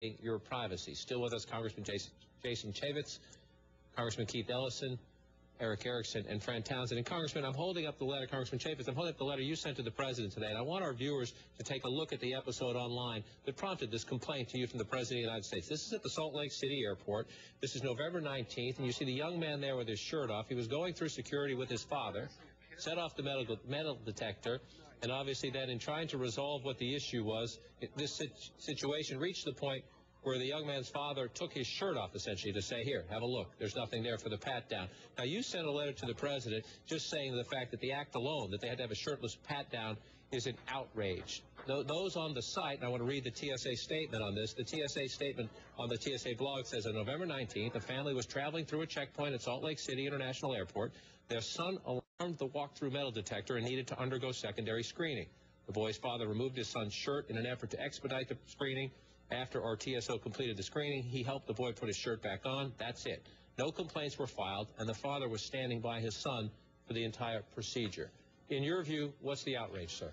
your privacy. Still with us, Congressman Jason Chaffetz, Congressman Keith Ellison, Eric Erickson, and Fran Townsend. And Congressman, I'm holding up the letter, Congressman Chaffetz, I'm holding up the letter you sent to the President today, and I want our viewers to take a look at the episode online that prompted this complaint to you from the President of the United States. This is at the Salt Lake City airport. This is November 19th, and you see the young man there with his shirt off. He was going through security with his father, set off the metal detector, and obviously then in trying to resolve what the issue was, this situation reached the point where the young man's father took his shirt off, essentially, to say, here, have a look. There's nothing there for the pat-down. Now, you sent a letter to the President just saying the fact that the act alone, that they had to have a shirtless pat-down, is an outrage. Those on the site, and I want to read the TSA statement on this. The TSA statement on the TSA blog says, on November 19th, a family was traveling through a checkpoint at Salt Lake City International Airport. Their son alarmed the walk-through metal detector and needed to undergo secondary screening. The boy's father removed his son's shirt in an effort to expedite the screening. After our TSO completed the screening, he helped the boy put his shirt back on. That's it. No complaints were filed, and the father was standing by his son for the entire procedure. In your view, what's the outrage, sir?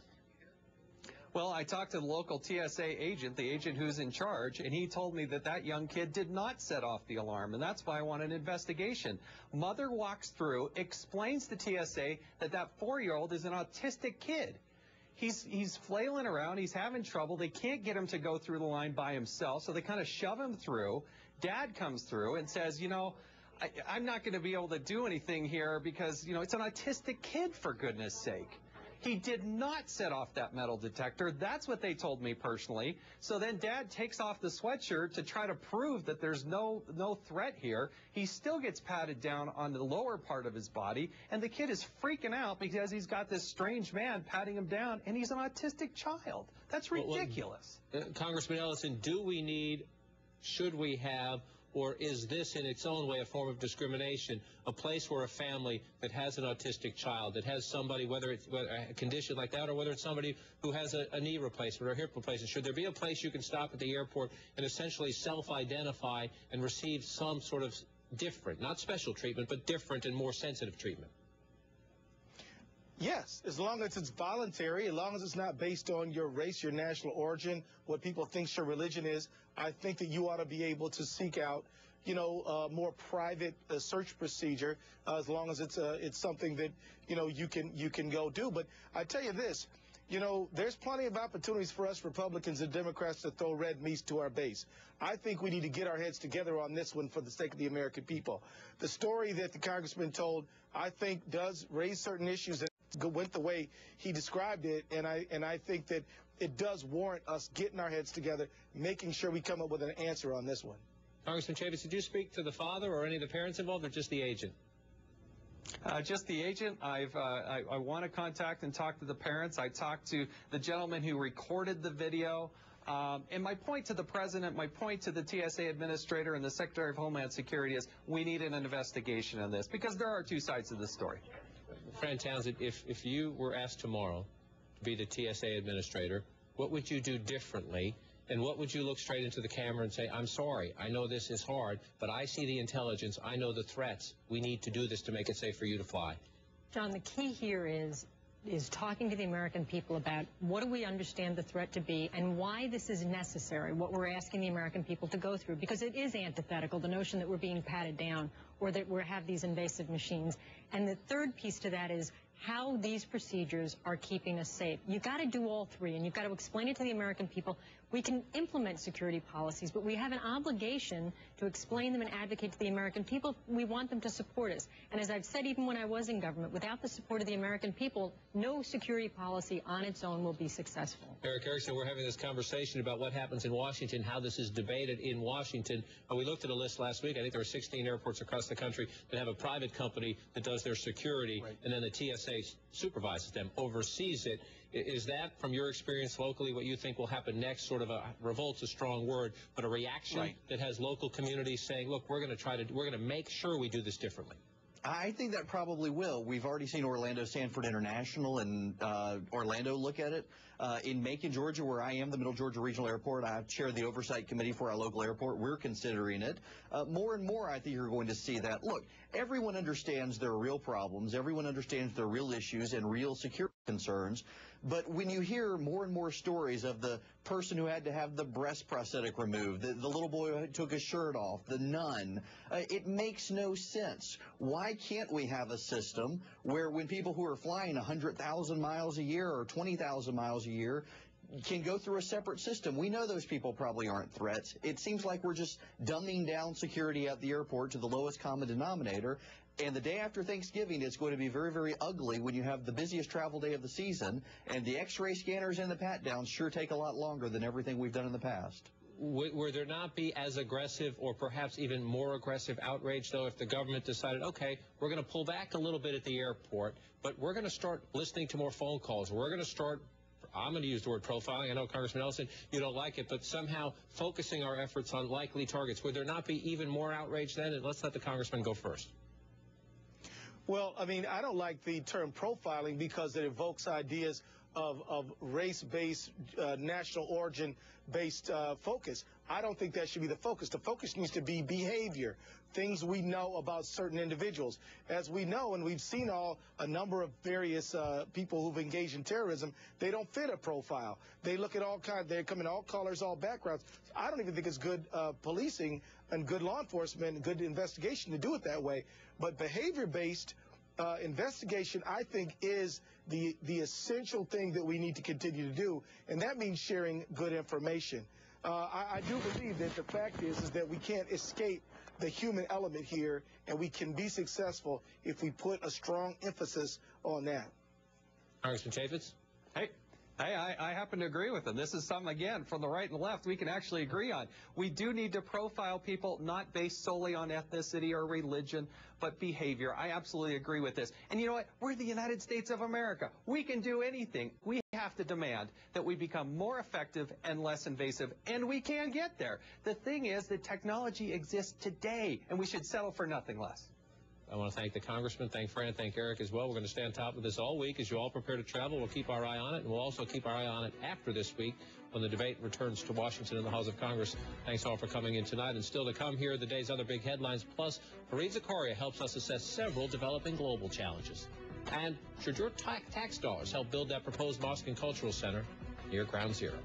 Well, I talked to the local TSA agent, the agent who's in charge, and he told me that that young kid did not set off the alarm, and that's why I want an investigation. Mother walks through, explains to TSA that that 4-year-old is an autistic kid. He's flailing around. He's having trouble. They can't get him to go through the line by himself, so they kind of shove him through. Dad comes through and says, you know, I'm not going to be able to do anything here because, you know, it's an autistic kid, for goodness sake. He did not set off that metal detector. That's what they told me personally. So then Dad takes off the sweatshirt to try to prove that there's no threat here. He still gets patted down on the lower part of his body, and the kid is freaking out because he's got this strange man patting him down, and he's an autistic child. That's ridiculous. Congressman Ellison, should we have, or is this in its own way a form of discrimination, a place where a family that has an autistic child, that has somebody, whether it's a condition like that or whether it's somebody who has a knee replacement or a hip replacement, should there be a place you can stop at the airport and essentially self-identify and receive some sort of different, not special treatment, but different and more sensitive treatment? Yes, as long as it's voluntary, as long as it's not based on your race, your national origin, what people think your religion is, I think that you ought to be able to seek out, you know, a more private search procedure, as long as it's something that, you know, you can go do. But I tell you this, you know, there's plenty of opportunities for us Republicans and Democrats to throw red meat to our base. I think we need to get our heads together on this one for the sake of the American people. The story that the congressman told, I think, does raise certain issues that went the way he described it, and I think that it does warrant us getting our heads together, making sure we come up with an answer on this one. Congressman Chaffetz, did you speak to the father or any of the parents involved, or just the agent? Just the agent. I want to contact and talk to the parents. I talked to the gentleman who recorded the video. And my point to the President, my point to the TSA administrator and the Secretary of Homeland Security is we need an investigation on this, because there are two sides of the story. Fran Townsend, if you were asked tomorrow to be the TSA administrator, what would you do differently? And what would you look straight into the camera and say, I'm sorry, I know this is hard, but I see the intelligence, I know the threats. We need to do this to make it safe for you to fly. John, the key here is talking to the American people about what do we understand the threat to be and why this is necessary, what we're asking the American people to go through, because it is antithetical, the notion that we're being patted down or that we have these invasive machines. And the third piece to that is how these procedures are keeping us safe. You've got to do all three, and you've got to explain it to the American people. We can implement security policies, but we have an obligation to explain them and advocate to the American people. We want them to support us. And as I've said, even when I was in government, without the support of the American people, no security policy on its own will be successful. Eric Erickson, we're having this conversation about what happens in Washington, how this is debated in Washington. We looked at a list last week. I think there are 16 airports across the country that have a private company that does their security, right, and then the TSA supervises them, oversees it. Is that, from your experience locally, what you think will happen next? Sort of a revolt's a strong word, but a reaction, right, that has local communities saying, look, we're going to make sure we do this differently. I think that probably will. We've already seen Orlando Sanford International and Orlando look at it. In Macon, Georgia, where I am, the Middle Georgia Regional Airport, I chair the oversight committee for our local airport. We're considering it. More and more, I think you're going to see that. Look, everyone understands there are real problems. Everyone understands there are real issues and real security concerns. But when you hear more and more stories of the person who had to have the breast prosthetic removed, the little boy who took his shirt off, the nun, it makes no sense. Why can't we have a system where when people who are flying 100,000 miles a year or 20,000 miles a year can go through a separate system? We know those people probably aren't threats. It seems like we're just dumbing down security at the airport to the lowest common denominator. And the day after Thanksgiving, it's going to be very, very ugly when you have the busiest travel day of the season, and the X-ray scanners and the pat-downs sure take a lot longer than everything we've done in the past. Would there not be as aggressive or perhaps even more aggressive outrage, though, if the government decided, okay, we're going to pull back a little bit at the airport, but we're going to start listening to more phone calls. We're going to start, I'm going to use the word profiling. I know, Congressman Ellison, you don't like it, but somehow focusing our efforts on likely targets. Would there not be even more outrage then? And let's let the congressman go first. Well, I mean, I don't like the term profiling because it evokes ideas of race-based, national origin-based focus. I don't think that should be the focus. The focus needs to be behavior, things we know about certain individuals. As we know, and we've seen a number of various people who've engaged in terrorism, they don't fit a profile. They look at all kinds, they come in all colors, all backgrounds. I don't even think it's good policing and good law enforcement and good investigation to do it that way. But behavior-based investigation, I think, is the essential thing that we need to continue to do, and that means sharing good information. I do believe that the fact is that we can't escape the human element here, and we can be successful if we put a strong emphasis on that. Congressman Chaffetz? Hey, I happen to agree with him. This is something, again, from the right and left we can actually agree on. We do need to profile people not based solely on ethnicity or religion, but behavior. I absolutely agree with this. And you know what? We're the United States of America. We can do anything. We have to demand that we become more effective and less invasive, and we can get there. The thing is that technology exists today, and we should settle for nothing less. I want to thank the Congressman, thank Fran, thank Eric as well. We're going to stay on top of this all week as you all prepare to travel. We'll keep our eye on it, and we'll also keep our eye on it after this week when the debate returns to Washington in the Halls of Congress. Thanks all for coming in tonight. And still to come here, the day's other big headlines. Plus, Fareed Zakaria helps us assess several developing global challenges. And should your tax dollars help build that proposed mosque and cultural center near Ground Zero?